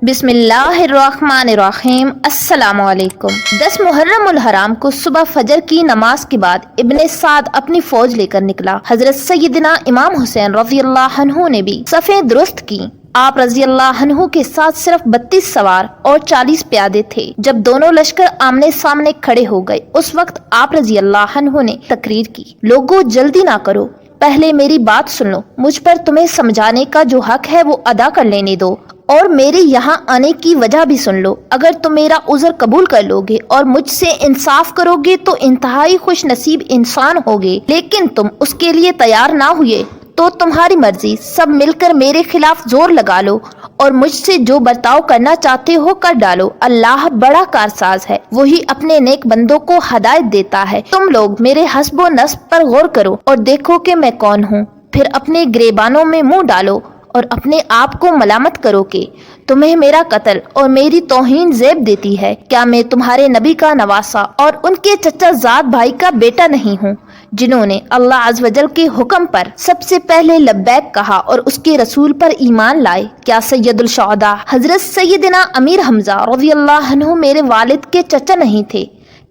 بسم اللہ الرحمن الرحیم۔ السلام علیکم۔ 10 محرم الحرام کو صبح فجر کی نماز کے بعد ابن سعد اپنی فوج لے کر نکلا۔ حضرت سیدنا امام حسین رضی اللہ عنہ نے بھی صفیں درست کی۔ آپ رضی اللہ عنہ کے ساتھ صرف 32 سوار اور 40 پیادے تھے۔ جب دونوں لشکر آمنے سامنے کھڑے ہو گئے اس وقت آپ رضی اللہ عنہ نے تقریر کی، لوگوں جلدی نہ کرو، پہلے میری بات سن لو، مجھ پر تمہیں سمجھانے کا جو حق ہے وہ ادا کر لینے دو، اور میرے یہاں آنے کی وجہ بھی سن لو۔ اگر تم میرا عذر قبول کر لو گے اور مجھ سے انصاف کرو گے تو انتہائی خوش نصیب انسان ہوگے، لیکن تم اس کے لیے تیار نہ ہوئے تو تمہاری مرضی، سب مل کر میرے خلاف زور لگا لو اور مجھ سے جو برتاؤ کرنا چاہتے ہو کر ڈالو۔ اللہ بڑا کارساز ہے، وہی اپنے نیک بندوں کو ہدایت دیتا ہے۔ تم لوگ میرے حسب و نسب پر غور کرو اور دیکھو کہ میں کون ہوں، پھر اپنے گریبانوں میں منہ ڈالو اور اپنے آپ کو ملامت کرو کہ تمہیں میرا قتل اور میری توہین زیب دیتی ہے۔ کیا میں تمہارے نبی کا نواسا اور ان کے چچا زاد بھائی کا بیٹا نہیں ہوں، جنہوں نے اللہ عز و جل کے حکم پر سب سے پہلے لبیک کہا اور اس کے رسول پر ایمان لائے؟ کیا سید الشہداء حضرت سیدنا امیر حمزہ رضی اللہ عنہ میرے والد کے چچا نہیں تھے؟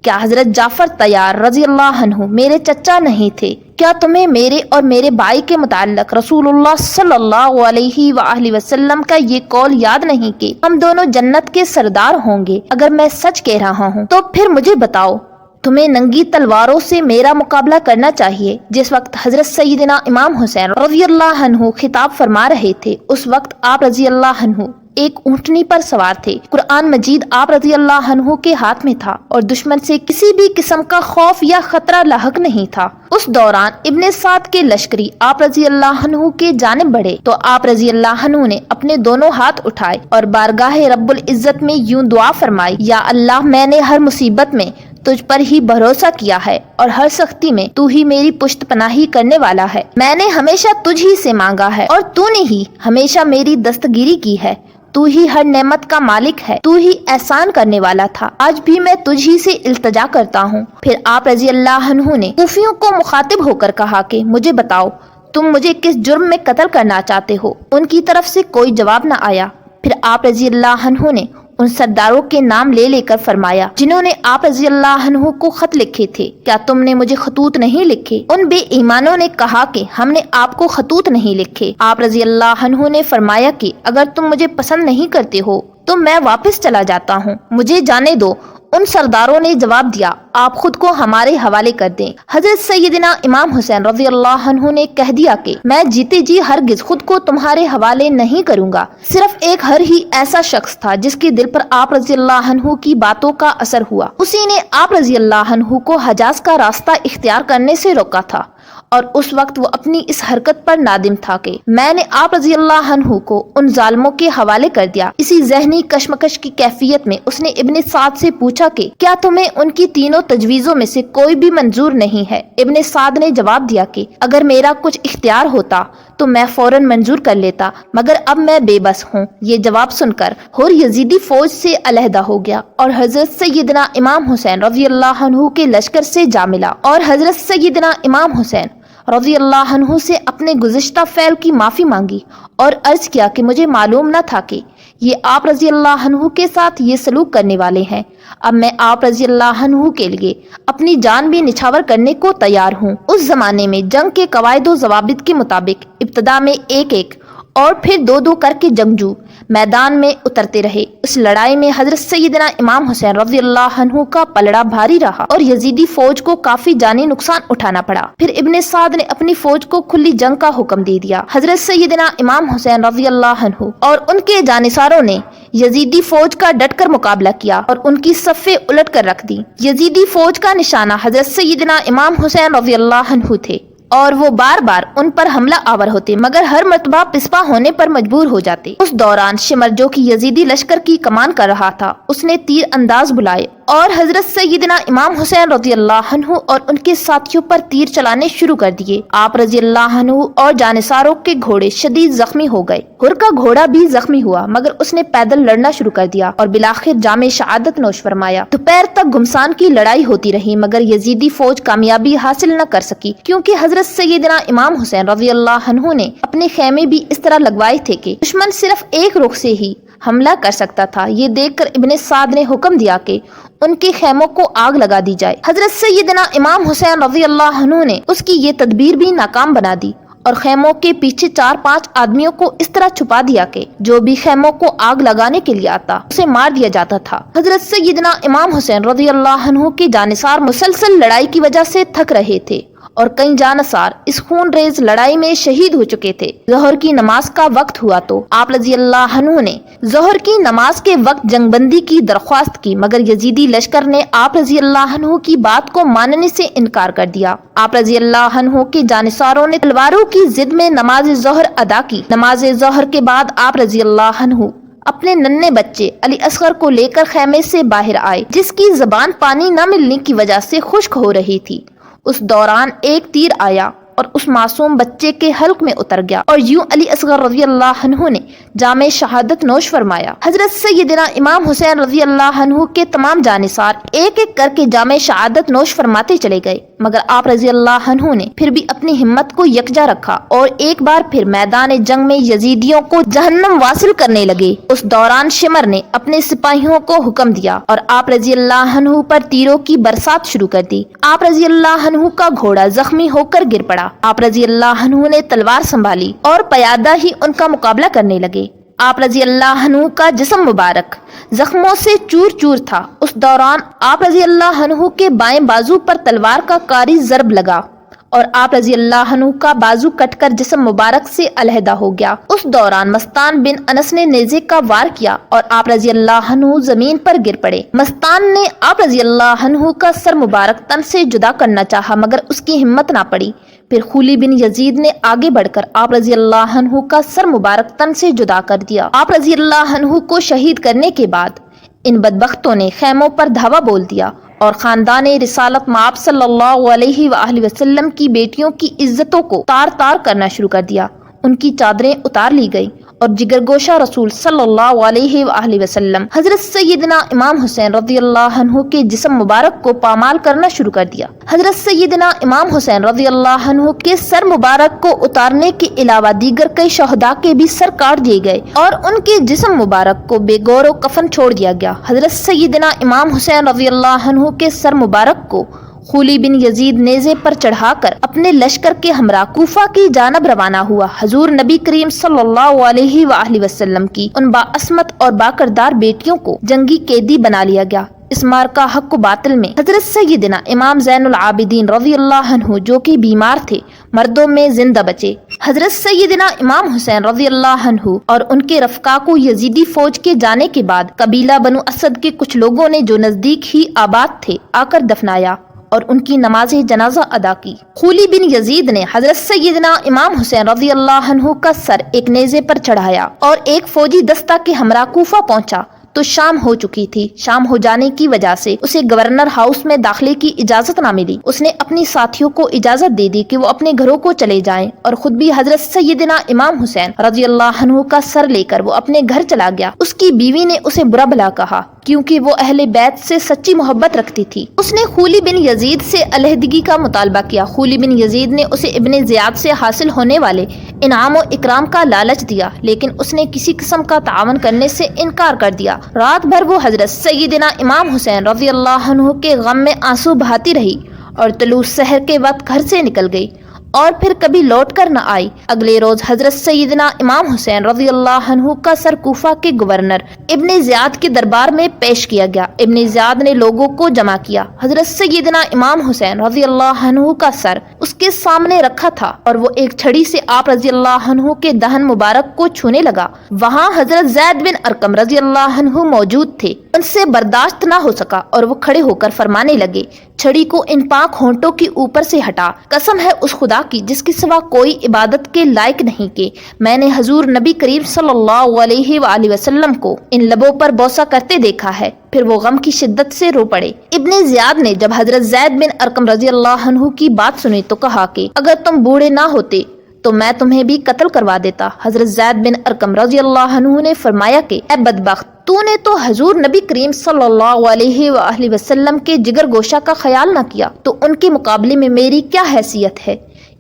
کیا حضرت جعفر طیار رضی اللہ عنہ میرے چچا نہیں تھے؟ کیا تمہیں میرے اور میرے بھائی کے متعلق رسول اللہ صلی اللہ علیہ وآلہ وسلم کا یہ قول یاد نہیں کہ ہم دونوں جنت کے سردار ہوں گے؟ اگر میں سچ کہہ رہا ہوں تو پھر مجھے بتاؤ، تمہیں ننگی تلواروں سے میرا مقابلہ کرنا چاہیے؟ جس وقت حضرت سیدنا امام حسین رضی اللہ عنہ خطاب فرما رہے تھے اس وقت آپ رضی اللہ عنہ ایک اونٹنی پر سوار تھے۔ قرآن مجید آپ رضی اللہ عنہ کے ہاتھ میں تھا اور دشمن سے کسی بھی قسم کا خوف یا خطرہ لاحق نہیں تھا۔ اس دوران ابن سعد کے لشکری آپ رضی اللہ عنہ کے جانب بڑھے تو آپ رضی اللہ عنہ نے اپنے دونوں ہاتھ اٹھائے اور بارگاہ رب العزت میں یوں دعا فرمائی، یا اللہ، میں نے ہر مصیبت میں تجھ پر ہی بھروسہ کیا ہے اور ہر سختی میں تو ہی میری پشت پناہی کرنے والا ہے۔ میں نے ہمیشہ تجھ ہی سے مانگا ہے اور تو نے ہی ہمیشہ میری دستگیری کی ہے۔ تو ہی ہر نعمت کا مالک ہے، تو ہی احسان کرنے والا تھا، آج بھی میں تجھ ہی سے التجا کرتا ہوں۔ پھر آپ رضی اللہ عنہ نے کوفیوں کو مخاطب ہو کر کہا کہ مجھے بتاؤ، تم مجھے کس جرم میں قتل کرنا چاہتے ہو؟ ان کی طرف سے کوئی جواب نہ آیا۔ پھر آپ رضی اللہ عنہ نے ان سرداروں کے نام لے لے کر فرمایا جنہوں نے آپ رضی اللہ عنہ کو خط لکھے تھے، کیا تم نے مجھے خطوط نہیں لکھے؟ ان بے ایمانوں نے کہا کہ ہم نے آپ کو خطوط نہیں لکھے۔ آپ رضی اللہ عنہ نے فرمایا کہ اگر تم مجھے پسند نہیں کرتے ہو تو میں واپس چلا جاتا ہوں، مجھے جانے دو۔ ان سرداروں نے جواب دیا، آپ خود کو ہمارے حوالے کر دیں۔ حضرت سیدنا امام حسین رضی اللہ عنہ نے کہہ دیا کہ میں جیتے جی ہرگز خود کو تمہارے حوالے نہیں کروں گا۔ صرف ایک ہر ہی ایسا شخص تھا جس کے دل پر آپ رضی اللہ عنہ کی باتوں کا اثر ہوا، اسی نے آپ رضی اللہ عنہ کو حجاز کا راستہ اختیار کرنے سے روکا تھا، اور اس وقت وہ اپنی اس حرکت پر نادم تھا کہ میں نے آپ رضی اللہ عنہ کو ان ظالموں کے حوالے کر دیا۔ اسی ذہنی کشمکش کی کیفیت میں اس نے ابن سعد سے پوچھا کہ کیا تمہیں ان کی تینوں تجویزوں میں سے کوئی بھی منظور نہیں ہے؟ ابن سعد نے جواب دیا کہ اگر میرا کچھ اختیار ہوتا تو میں فوراً منظور کر لیتا، مگر اب میں بے بس ہوں۔ یہ جواب سن کر ہور یزیدی فوج سے علیحدہ ہو گیا اور حضرت سیدنا امام حسین رضی اللہ عنہ کے لشکر سے جا ملا، اور حضرت سیدنا امام حسین رضی اللہ عنہ سے اپنے گزشتہ فعل کی معافی مانگی اور عرض کیا کہ مجھے معلوم نہ تھا کہ یہ آپ رضی اللہ عنہ کے ساتھ یہ سلوک کرنے والے ہیں۔ اب میں آپ رضی اللہ عنہ کے لیے اپنی جان بھی نچھاور کرنے کو تیار ہوں۔ اس زمانے میں جنگ کے قواعد و ضوابط کے مطابق ابتدا میں ایک ایک اور پھر دو دو کر کے جنگجو میدان میں اترتے رہے۔ اس لڑائی میں حضرت سیدنا امام حسین رضی اللہ عنہ کا پلڑا بھاری رہا اور یزیدی فوج کو کافی جانی نقصان اٹھانا پڑا۔ پھر ابن سعد نے اپنی فوج کو کھلی جنگ کا حکم دے دیا۔ حضرت سیدنا امام حسین رضی اللہ عنہ اور ان کے جانصاروں نے یزیدی فوج کا ڈٹ کر مقابلہ کیا اور ان کی صفیں الٹ کر رکھ دی۔ یزیدی فوج کا نشانہ حضرت سیدنا امام حسین رضی اللہ عنہ تھے اور وہ بار بار ان پر حملہ آور ہوتے، مگر ہر مرتبہ پسپا ہونے پر مجبور ہو جاتے۔ اس دوران شمر جو کہ یزیدی لشکر کی کمان کر رہا تھا، اس نے تیر انداز بلائے اور حضرت سیدنا امام حسین رضی اللہ عنہ اور ان کے ساتھیوں پر تیر چلانے شروع کر دیے۔ آپ رضی اللہ عنہ اور جانصاروں کے گھوڑے شدید زخمی ہو گئے۔ ہر کا گھوڑا بھی زخمی ہوا، مگر اس نے پیدل لڑنا شروع کر دیا اور بالآخر جام شہادت نوش فرمایا۔ دوپہر تک گھمسان کی لڑائی ہوتی رہی، مگر یزیدی فوج کامیابی حاصل نہ کر سکی، کیونکہ حضرت سیدنا امام حسین رضی اللہ عنہ نے اپنے خیمے بھی اس طرح لگوائے تھے کہ دشمن صرف ایک رخ سے ہی حملہ کر سکتا تھا۔ یہ دیکھ کر ابن سعد نے حکم دیا کہ ان کے خیموں کو آگ لگا دی جائے۔ حضرت سیدنا امام حسین رضی اللہ عنہ نے اس کی یہ تدبیر بھی ناکام بنا دی اور خیموں کے پیچھے 4-5 آدمیوں کو اس طرح چھپا دیا کہ جو بھی خیموں کو آگ لگانے کے لیے آتا اسے مار دیا جاتا تھا۔ حضرت سیدنا امام حسین رضی اللہ عنہ کے جانثار مسلسل لڑائی کی وجہ سے تھک رہے تھے اور کئی جانثار اس خون ریز لڑائی میں شہید ہو چکے تھے۔ ظہر کی نماز کا وقت ہوا تو آپ رضی اللہ عنہ نے ظہر کی نماز کے وقت جنگ بندی کی درخواست کی، مگر یزیدی لشکر نے آپ رضی اللہ عنہ کی بات کو ماننے سے انکار کر دیا۔ آپ رضی اللہ عنہ کے جانثاروں نے تلواروں کی ضد میں نماز ظہر ادا کی۔ نماز ظہر کے بعد آپ رضی اللہ عنہ اپنے ننھے بچے علی اصغر کو لے کر خیمے سے باہر آئے، جس کی زبان پانی نہ ملنے کی وجہ سے خشک ہو رہی تھی۔ اس دوران ایک تیر آیا اور اس معصوم بچے کے حلق میں اتر گیا اور یوں علی اصغر رضی اللہ عنہ نے جام شہادت نوش فرمایا۔ حضرت سیدنا امام حسین رضی اللہ عنہ کے تمام جانثار ایک ایک کر کے جام شہادت نوش فرماتے چلے گئے، مگر آپ رضی اللہ عنہ نے پھر بھی اپنی ہمت کو یکجا رکھا اور ایک بار پھر میدان جنگ میں یزیدیوں کو جہنم واصل کرنے لگے۔ اس دوران شمر نے اپنے سپاہیوں کو حکم دیا اور آپ رضی اللہ عنہ پر تیروں کی برسات شروع کر دی۔ آپ رضی اللہ عنہ کا گھوڑا زخمی ہو کر گر پڑا۔ آپ رضی اللہ عنہ نے تلوار سنبھالی اور پیادہ ہی ان کا مقابلہ کرنے لگے۔ آپ رضی اللہ عنہ کا جسم مبارک زخموں سے چور چور تھا۔ اس دوران آپ رضی اللہ عنہ کے بائیں بازو پر تلوار کا کاری ضرب لگا اور آپ رضی اللہ عنہ کا بازو کٹ کر جسم مبارک سے علیحدہ ہو گیا۔ اس دوران مستان بن انس نے نیزے کا وار کیا اور آپ رضی اللہ عنہ زمین پر گر پڑے۔ مستان نے آپ رضی اللہ عنہ کا سر مبارک تن سے جدا کرنا چاہا، مگر اس کی ہمت نہ پڑی۔ پھر خولی بن یزید نے آگے بڑھ کر آپ رضی اللہ عنہ کا سر مبارک تن سے جدا کر دیا۔ آپ رضی اللہ عنہ کو شہید کرنے کے بعد ان بدبختوں نے خیموں پر دھاوا بول دیا اور خاندان رسالت مآب صلی اللہ علیہ وآلہ وسلم کی بیٹیوں کی عزتوں کو تار تار کرنا شروع کر دیا۔ ان کی چادریں اتار لی گئی اور جگر گوشہ رسول صلی اللہ علیہ وآلہ وسلم حضرت سیدنا امام حسین رضی اللہ عنہ کے جسم مبارک کو پامال کرنا شروع کر دیا۔ حضرت سیدنا امام حسین رضی اللہ عنہ کے سر مبارک کو اتارنے کے علاوہ دیگر کئی شہداء کے بھی سر کاٹ دیے گئے اور ان کے جسم مبارک کو بے گور و کفن چھوڑ دیا گیا۔ حضرت سیدنا امام حسین رضی اللہ عنہ کے سر مبارک کو خولی بن یزید نیزے پر چڑھا کر اپنے لشکر کے ہمراہ کوفہ کی جانب روانہ ہوا۔ حضور نبی کریم صلی اللہ علیہ وآلہ وسلم کی ان باعصمت اور باکردار بیٹیوں کو جنگی قیدی بنا لیا گیا۔ اس مارکہ حق و باطل میں حضرت سیدنا امام زین العابدین رضی اللہ عنہ جو کہ بیمار تھے، مردوں میں زندہ بچے۔ حضرت سیدنا امام حسین رضی اللہ عنہ اور ان کے رفقا کو یزیدی فوج کے جانے کے بعد قبیلہ بنو اسد کے کچھ لوگوں نے جو نزدیک ہی آباد تھے آ کر دفنایا اور ان کی نماز جنازہ ادا کی۔ خولی بن یزید نے حضرت سیدنا امام حسین رضی اللہ عنہ کا سر ایک نیزے پر چڑھایا اور ایک فوجی دستہ کے ہمراہ کوفہ پہنچا تو شام ہو چکی تھی۔ شام ہو جانے کی وجہ سے اسے گورنر ہاؤس میں داخلے کی اجازت نہ ملی۔ اس نے اپنی ساتھیوں کو اجازت دے دی کہ وہ اپنے گھروں کو چلے جائیں اور خود بھی حضرت سیدنا امام حسین رضی اللہ عنہ کا سر لے کر وہ اپنے گھر چلا گیا۔ اس کی بیوی نے اسے برا بھلا کہا کیونکہ وہ اہل بیت سے سچی محبت رکھتی تھی۔ اس نے خولی بن یزید سے علیحدگی کا مطالبہ کیا۔ خولی بن یزید نے اسے ابن زیاد سے حاصل ہونے والے انعام و اکرام کا لالچ دیا، لیکن اس نے کسی قسم کا تعاون کرنے سے انکار کر دیا۔ رات بھر وہ حضرت سیدنا امام حسین رضی اللہ عنہ کے غم میں آنسو بہاتی رہی اور طلوع سحر کے وقت گھر سے نکل گئی اور پھر کبھی لوٹ کر نہ آئی۔ اگلے روز حضرت سیدنا امام حسین رضی اللہ عنہ کا سر کوفہ کے گورنر ابن زیاد کے دربار میں پیش کیا گیا۔ ابن زیاد نے لوگوں کو جمع کیا۔ حضرت سیدنا امام حسین رضی اللہ عنہ کا سر اس کے سامنے رکھا تھا اور وہ ایک چھڑی سے آپ رضی اللہ عنہ کے دہن مبارک کو چھونے لگا۔ وہاں حضرت زید بن ارقم رضی اللہ عنہ موجود تھے۔ ان سے برداشت نہ ہو سکا اور وہ کھڑے ہو کر فرمانے لگے، چھڑی کو ان پاک ہونٹوں کے اوپر سے ہٹا۔ قسم ہے اس خدا کی جس کے سوا کوئی عبادت کے لائق نہیں کہ میں نے حضور نبی کریم صلی اللہ علیہ وآلہ وسلم کو ان لبوں پر بوسہ کرتے دیکھا ہے۔ پھر وہ غم کی شدت سے رو پڑے۔ ابن زیاد نے جب حضرت زید بن ارقم رضی اللہ عنہ کی بات سنی تو کہا کہ اگر تم بوڑھے نہ ہوتے تو میں تمہیں بھی قتل کروا دیتا۔ حضرت زید بن ارقم رضی اللہ عنہ نے فرمایا کہ اے بدبخت، تو نے تو حضور نبی کریم صلی اللہ علیہ وآلہ وسلم کے جگر گوشہ کا خیال نہ کیا، تو ان کے مقابلے میں میری کیا حیثیت ہے؟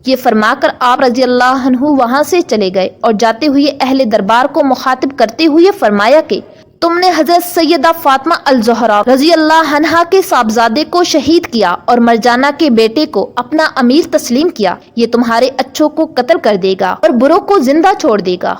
یہ فرما کر آپ رضی اللہ عنہ وہاں سے چلے گئے اور جاتے ہوئے اہل دربار کو مخاطب کرتے ہوئے فرمایا کہ تم نے حضرت سیدہ فاطمہ الزہرا رضی اللہ عنہا کے صاحبزادے کو شہید کیا اور مرجانہ کے بیٹے کو اپنا امیر تسلیم کیا، یہ تمہارے اچھوں کو قتل کر دے گا اور بروں کو زندہ چھوڑ دے گا۔